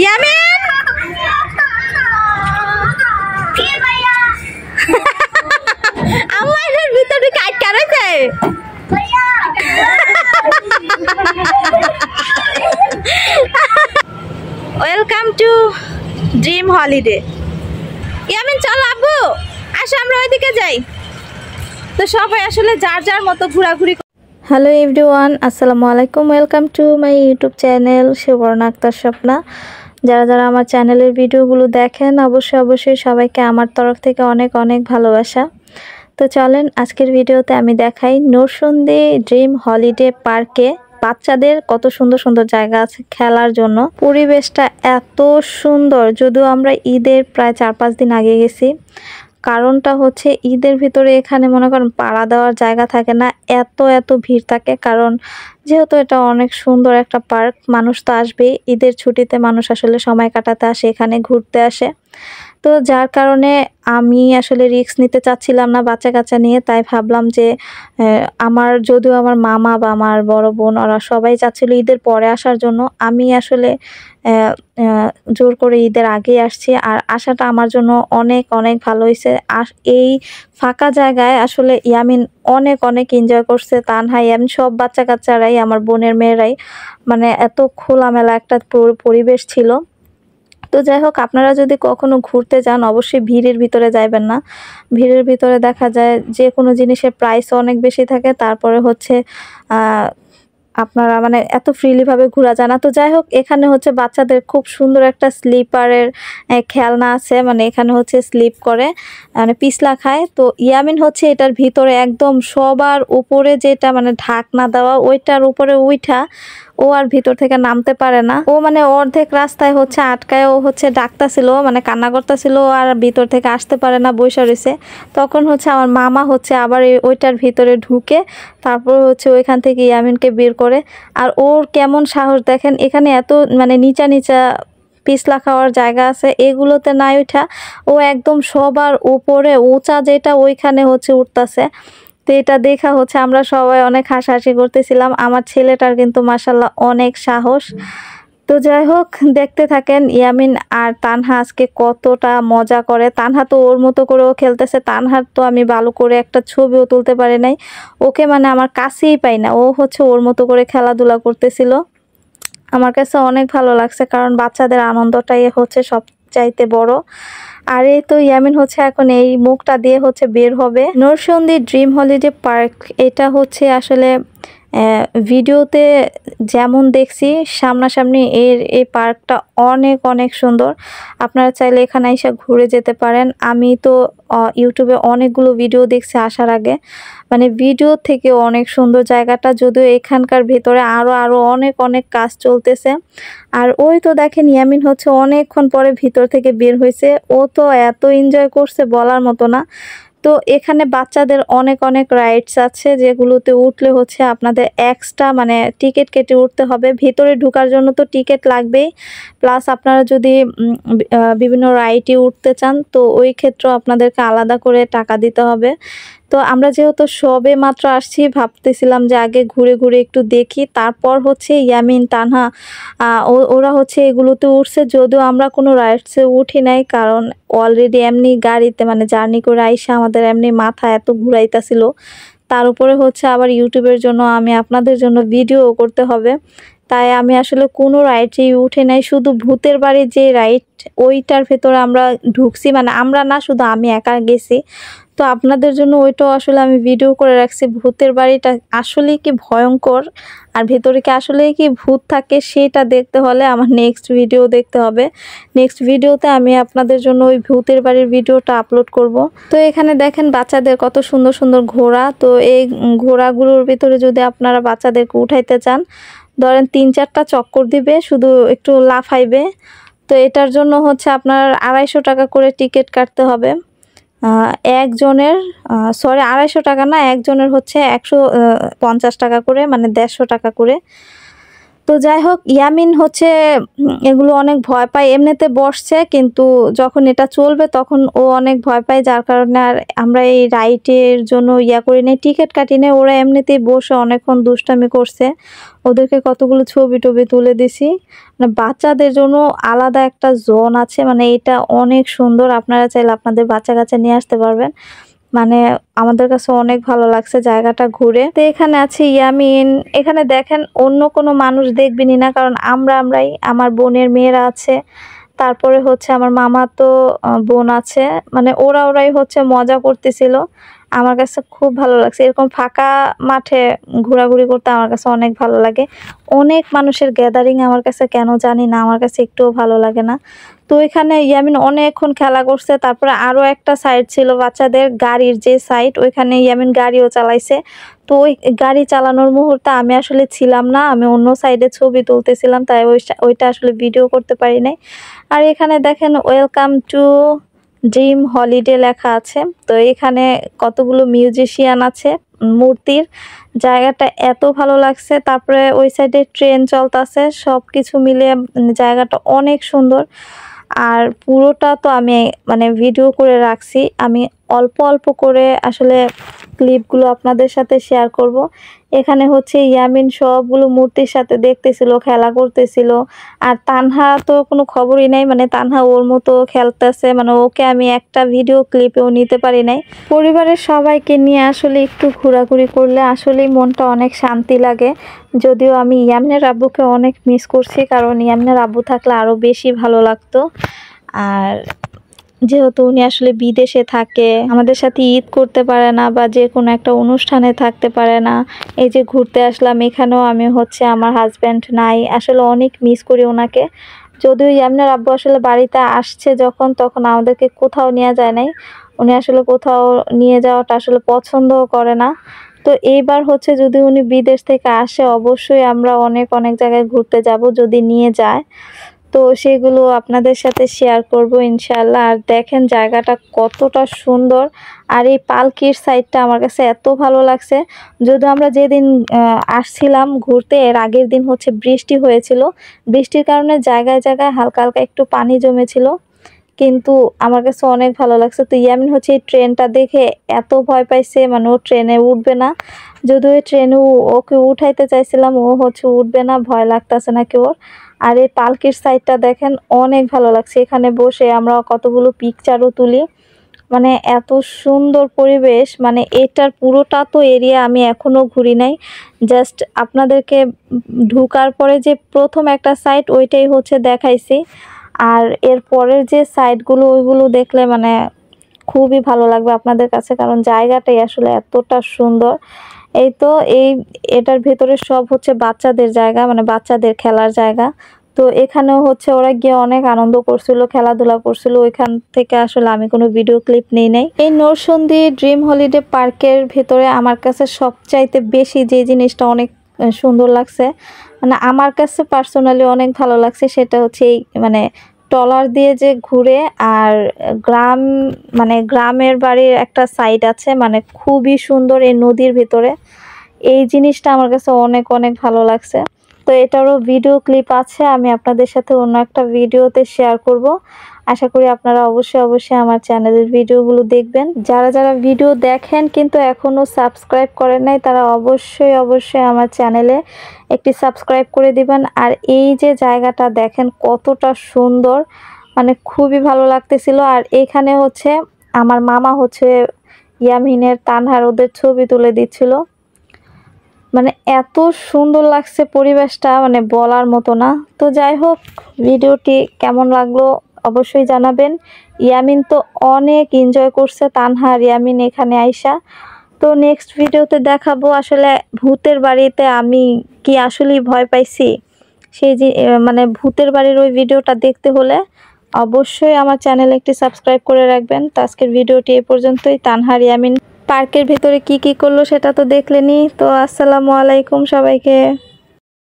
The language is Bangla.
ইয়ামিন আমার ভিতরে কাট কাটাছে welcome to dream holiday. Yamin চলো আব্বু আসো আমরা ওইদিকে যাই। তো সবাই আসলে যার যার মতো ঘোরাঘুরি। হ্যালো এভরিওয়ান, আসসালামু আলাইকুম। Welcome to my YouTube channel Subarna Akter Swapna. যারা যারা আমার চ্যানেলের ভিডিওগুলো দেখেন অবশ্যই সবাইকে আমার তরফ থেকে অনেক অনেক ভালোবাসা। তো চলেন আজকের ভিডিওতে আমি দেখাই নরসিংদী ড্রিম হলিডে পার্কে বাচ্চাদের কত সুন্দর সুন্দর জায়গা আছে খেলার জন্য। পরিবেশটা এত সুন্দর, যদিও আমরা ঈদের প্রায় 4-5 দিন আগে গেছি। কারণটা হচ্ছে ঈদের ভিতরে এখানে মনে করেন পাড়া দেওয়ার জায়গা থাকে না, এত ভিড় থাকে। কারণ যেহেতু এটা অনেক সুন্দর একটা পার্ক, মানুষ তো আসবেই। ঈদের ছুটিতে মানুষ আসলে সময় কাটাতে আসে, এখানে ঘুরতে আসে। তো যার কারণে আমি আসলে রিস্ক নিতে চাচ্ছিলাম না বাচ্চা কাচ্চা নিয়ে। তাই ভাবলাম যে যদিও আমার মামা বা আমার বড় বোন ওরা সবাই চাচ্ছিল ঈদের পরে আসার জন্য, আমি আসলে জোর করে ঈদের আগেই আসছি। আর আসাটা আমার জন্য অনেক অনেক ভালো হয়েছে। আর এই ফাঁকা জায়গায় আসলে ইয়ামিন অনেক এনজয় করছে। তানহা ইয়ামিন সব বাচ্চা কাচ্চারাই, আমার বোনের মেয়েরাই, মানে এত খোলামেলা একটা পরিবেশ ছিল। তো যাই হোক, আপনারা যদি কখনো ঘুরতে যান অবশ্যই ভিড়ের ভিতরে যাইবেন না। ভিড়ের ভিতরে দেখা যায় যে কোনো জিনিসের প্রাইসও অনেক বেশি থাকে। তারপরে হচ্ছে আপনারা মানে এত ফ্রিলি ভাবে ঘোরা যায় না। তো যাই হোক, এখানে হচ্ছে বাচ্চাদের খুব সুন্দর একটা স্লিপারের খেলনা আছে, মানে এখানে হচ্ছে স্লিপ করে মানে পিছলা খায়। তো ইয়ামিন হচ্ছে এটার ভিতরে একদম সবার উপরে যেটা মানে ঢাকনা দেওয়া ওইটার উপরে উঠা ও আর ভিতর থেকে নামতে পারে না। ও মানে অর্ধেক রাস্তায় হচ্ছে আটকায়, ও হচ্ছে ডাকতাছিল, মানে কান্না করতেছিল, আর ভিতর থেকে আসতে পারে না, বসে রয়েছে। তখন হচ্ছে আমার মামা হচ্ছে আবার ওইটার ভিতরে ঢুকে তারপর হচ্ছে ওইখান থেকে ইয়ামিনকে বের করে। আর ওর কেমন সাহস দেখেন, এখানে এত মানে নিচা পিছলা খাওয়ার জায়গা আছে, এগুলোতে নাই উঠা ও একদম সবার উপরে উঁচা যেটা ওইখানে হচ্ছে উঠতেছে। তো এটা দেখা হচ্ছে আমরা সবাই অনেক হাসাহাসি করতেছিলাম। আমার ছেলেটার কিন্তু মাশাআল্লাহ অনেক সাহস। তো যাই হোক, দেখতে থাকেন ইয়ামিন আর তানহা আজকে কতটা মজা করে। তানহা তো ওর মতো করেও খেলতেছে। তানহার তো আমি ভালো করে একটা ছবিও তুলতে পারি নাই, ওকে মানে আমার কাছেই পাই না। ও হচ্ছে ওর মতো করে খেলাধুলা করতেছিল। আমার কাছে অনেক ভালো লাগছে, কারণ বাচ্চাদের আনন্দটাই হচ্ছে সবচাইতে বড়। আর এই তো ইয়ামিন হচ্ছে এখন এই মুখটা দিয়ে হচ্ছে বের হবে। নরসিংদী ড্রিম হলিডে পার্ক এটা হচ্ছে আসলে ভিডিওতে যেমন দেখছি, সামনাসামনি এই পার্কটা অনেক সুন্দর। আপনারা চাইলে এখানে এসে ঘুরে যেতে পারেন। আমি তো ইউটিউবে অনেকগুলো ভিডিও দেখছি আসার আগে, মানে ভিডিও থেকে অনেক সুন্দর জায়গাটা। যদিও এখানকার ভেতরে আরো অনেক কাজ চলতেছে। আর ওই তো দেখেন ইয়ামিন হচ্ছে অনেকক্ষণ পরে ভিতর থেকে বের হয়েছে। ও তো এত এনজয় করছে বলার মতো না। তো এখানে বাচ্চাদের অনেক রাইডস আছে, যেগুলোতে উঠলে হচ্ছে আপনাদের এক্সট্রা মানে টিকিট কেটে উঠতে হবে। ভিতরে ঢোকার জন্য তো টিকিট লাগবেই, প্লাস আপনারা যদি বিভিন্ন রাইডে উঠতে চান তো ওই ক্ষেত্রেও আপনাদেরকে আলাদা করে টাকা দিতে হবে। তো আমরা যেহেতু সবে মাত্র আসছি, ভাবতেছিলাম যে আগে ঘুরে একটু দেখি, তারপর হচ্ছে ইয়ামিন তানহা ওরা হচ্ছে এগুলোতে উঠছে। যদিও আমরা কোনো রাইডসে উঠি নাই, কারণ অলরেডি এমনি গাড়িতে মানে জার্নি করে আইসা আমাদের এমনি মাথা এত ঘুরাইতেছিল। তার উপরে হচ্ছে আবার ইউটিউবের জন্য আমি আপনাদের জন্য ভিডিও করতে হবে, তাই আমি আসলে কোনো রাইডেই উঠে নাই। শুধু ভূতের বাড়ির যে রাইড ওইটার ভেতরে আমরা ঢুকছি, মানে আমরা না, শুধু আমি একা গেছি। তো আপনাদের জন্য ওইটাও আসলে আমি ভিডিও করে রাখছি। ভূতের বাড়িটা আসলেই কি ভয়ঙ্কর আর ভেতরে কি আসলেই কি ভূত থাকে, সেটা দেখতে হলে আমার নেক্সট ভিডিও দেখতে হবে। নেক্সট ভিডিওতে আমি আপনাদের জন্য ওই ভূতের বাড়ির ভিডিওটা আপলোড করব। তো এখানে দেখেন বাচ্চাদের কত সুন্দর ঘোড়া। তো এই ঘোড়াগুলোর ভিতরে যদি আপনারা বাচ্চাদেরকে উঠাইতে চান, ধরেন 3-4টা চক্কর দিবে, শুধু একটু লাফাইবে। তো এটার জন্য হচ্ছে আপনার 250 টাকা করে টিকিট কাটতে হবে একজনের। 250 টাকা না, একজনের হচ্ছে 150 টাকা করে, মানে 150 টাকা করে। তো যাই হোক, ইয়ামিন হচ্ছে এগুলো অনেক ভয় পায়, এমনিতে বসছে কিন্তু যখন এটা চলবে তখন ও অনেক ভয় পায়, যার কারণে আর আমরা এই রাইডের জন্য করি নাই, টিকিট কাটি নাই। ওরা এমনিতেই বসে অনেকক্ষণ দুষ্টামি করছে, ওদেরকে কতগুলো ছবি টবি তুলে দিছি। মানে বাচ্চাদের জন্য আলাদা একটা জোন আছে, মানে এটা অনেক সুন্দর, আপনারা চাইলে আপনাদের বাচ্চা কাচ্চা নিয়ে আসতে পারবেন। মানে আমাদের কাছে অনেক ভালো লাগছে জায়গাটা ঘুরে। তো এখানে আছে ইয়ামিন, এখানে দেখেন অন্য কোনো মানুষ দেখবেনই না, কারণ আমরাই, আমার বোনের মেয়েরা আছে, তারপরে হচ্ছে আমার মামা তো বোন আছে, মানে ওরাই হচ্ছে মজা করতেছিল। আমার কাছে খুব ভালো লাগছে, এরকম ফাঁকা মাঠে ঘোরাঘুরি করতে আমার কাছে অনেক ভালো লাগে। অনেক মানুষের গ্যাদারিং আমার কাছে কেন জানি না, আমার কাছে একটুও ভালো লাগে না। তো এখানে ইয়ামিন অনেকক্ষণ খেলা করছে। তারপরে আরও একটা সাইড ছিল বাচ্চাদের গাড়ির যে সাইড, ওইখানে ইয়ামিন গাড়িও চালাইছে। তো ওই গাড়ি চালানোর মুহূর্তে আমি আসলে ছিলাম না, আমি অন্য সাইডে ছবি তুলতেছিলাম, তাই ওইটা আসলে ভিডিও করতে পারি নাই। আর এখানে দেখেন ওয়েলকাম টু ড্রিম হলিডে লেখা আছে। তো এখানে কতগুলো মিউজিশিয়ান আছে মূর্তির, জায়গাটা এত ভালো লাগছে। তারপরে ওই সাইডে ট্রেন চলতেছে, সব কিছু মিলে জায়গাটা অনেক সুন্দর। আর পুরোটা তো আমি মানে ভিডিও করে রাখছি, আমি অল্প অল্প করে আসলে ক্লিপগুলো আপনাদের সাথে শেয়ার করব। এখানে হচ্ছে ইয়ামিন সবগুলো মূর্তির সাথে দেখতেছিল, খেলা করতেছিল। আর তানহা তো কোনো খবরই নাই, মানে তানহা ওর মতো খেলতেছে, মানে ওকে আমি একটা ভিডিও ক্লিপেও নিতে পারি নাই। পরিবারের সবাইকে নিয়ে আসলে একটু ঘোরাঘুরি করলে আসলেই মনটা অনেক শান্তি লাগে। যদিও আমি ইয়ামিনের আব্বুকে অনেক মিস করছি, কারণ ইয়ামিনের আব্বু থাকলে আরও বেশি ভালো লাগতো। আর যেহেতু উনি আসলে বিদেশে থাকে, আমাদের সাথে ঈদ করতে পারে না বা যে কোনো একটা অনুষ্ঠানে থাকতে পারে না। এই যে ঘুরতে আসলাম, এখানেও আমি হচ্ছে আমার হাজব্যান্ড নাই, আসলে অনেক মিস করি ওনাকে। যদিও ইয়ামিনের আব্বু আসলে বাড়িতে আসছে যখন, তখন আমাদেরকে কোথাও নিয়ে যায় নাই। উনি আসলে কোথাও নিয়ে যাওয়াটা আসলে পছন্দও করে না। তো এইবার হচ্ছে যদি উনি বিদেশ থেকে আসে, অবশ্যই আমরা অনেক জায়গায় ঘুরতে যাব যদি নিয়ে যায়। তো সেগুলো আপনাদের সাথে শেয়ার করব ইনশাআল্লাহ। আর দেখেন জায়গাটা কতটা সুন্দর, আর এই পালকির সাইডটা আমার কাছে এত ভালো লাগছে। যদিও আমরা যেদিন আসছিলাম ঘুরতে, এর আগের দিন হচ্ছে বৃষ্টি হয়েছিল, বৃষ্টির কারণে জায়গায় হালকা একটু পানি জমেছিল, কিন্তু আমার কাছে অনেক ভালো লাগছে। তো ইয়ামিন হচ্ছে এই ট্রেনটা দেখে এত ভয় পাইছে, মানে ও ট্রেনে উঠবে না। যদিও ট্রেনে ওকে উঠাইতে চাইছিলাম, ও হচ্ছে উঠবে না, ভয় লাগতেছে নাকি ওর। আর এই পালকির সাইডটা দেখেন অনেক ভালো লাগছে, এখানে বসে আমরা কতগুলো পিকচারও তুলি, মানে এত সুন্দর পরিবেশ। মানে এটার পুরোটা তো এরিয়া আমি এখনো ঘুরি নাই, জাস্ট আপনাদেরকে ঢুকার পরে যে প্রথম একটা সাইড ওইটাই হচ্ছে দেখাইছি। আর এর পরের যে সাইডগুলো ওইগুলো দেখলে মানে খুবই ভালো লাগবে আপনাদের কাছে, কারণ জায়গাটাই আসলে এতটা সুন্দর। এই তো এটার ভেতরে সব হচ্ছে বাচ্চাদের জায়গা, মানে বাচ্চাদের খেলার জায়গা। তো এখানেও হচ্ছে ওরা গিয়ে অনেক আনন্দ করছিল, খেলাধুলা করছিল। ওইখান থেকে আসলে আমি কোনো ভিডিও ক্লিপ নেই নাই। এই নরসন্দী ড্রিম হলিডে পার্কের ভেতরে আমার কাছে সবচাইতে বেশি যে জিনিসটা অনেক সুন্দর লাগছে, মানে আমার কাছে পার্সোনালি অনেক ভালো লাগছে, সেটা হচ্ছে এই মানে ট্রলার দিয়ে যে ঘুরে। আর মানে গ্রামের বাড়ির একটা সাইড আছে, মানে খুবই সুন্দর এই নদীর ভিতরে। এই জিনিসটা আমার কাছে অনেক ভালো লাগছে। তো এটারও ভিডিও ক্লিপ আছে, আমি আপনাদের সাথে অন্য একটা ভিডিওতে শেয়ার করব। আশা করি আপনারা অবশ্যই আমার চ্যানেলের ভিডিওগুলো দেখবেন। যারা ভিডিও দেখেন কিন্তু এখনো সাবস্ক্রাইব করেন নাই, তারা অবশ্যই আমার চ্যানেলে একটি সাবস্ক্রাইব করে দিবেন। আর এই যে জায়গাটা দেখেন কতটা সুন্দর, মানে খুবই ভালো লাগতেছিল। আর এখানে হচ্ছে আমার মামা হচ্ছে ইয়ামিনের, তানহার ওদের ছবি তুলে দিচ্ছিল, মানে এত সুন্দর লাগছে পরিবেশটা, মানে বলার মতো না। তো যাই হোক, ভিডিওটি কেমন লাগলো অবশ্যই জানাবেন। ইয়ামিন তো অনেক এনজয় করছে, তানহা আর ইয়ামিন এখানে আইসা। তো নেক্সট ভিডিওতে দেখাবো আসলে ভূতের বাড়িতে আমি কি আসলেই ভয় পাইছি, সেই যে মানে ভূতের বাড়ির ওই ভিডিওটা দেখতে হলে অবশ্যই আমার চ্যানেলে একটি সাবস্ক্রাইব করে রাখবেন। তো আজকের ভিডিওটি এ পর্যন্তই। তানহা ইয়ামিন পার্কের ভিতরে কি করলো সেটা তো দেখলেনি। তো আসসালামু আলাইকুম সবাইকে।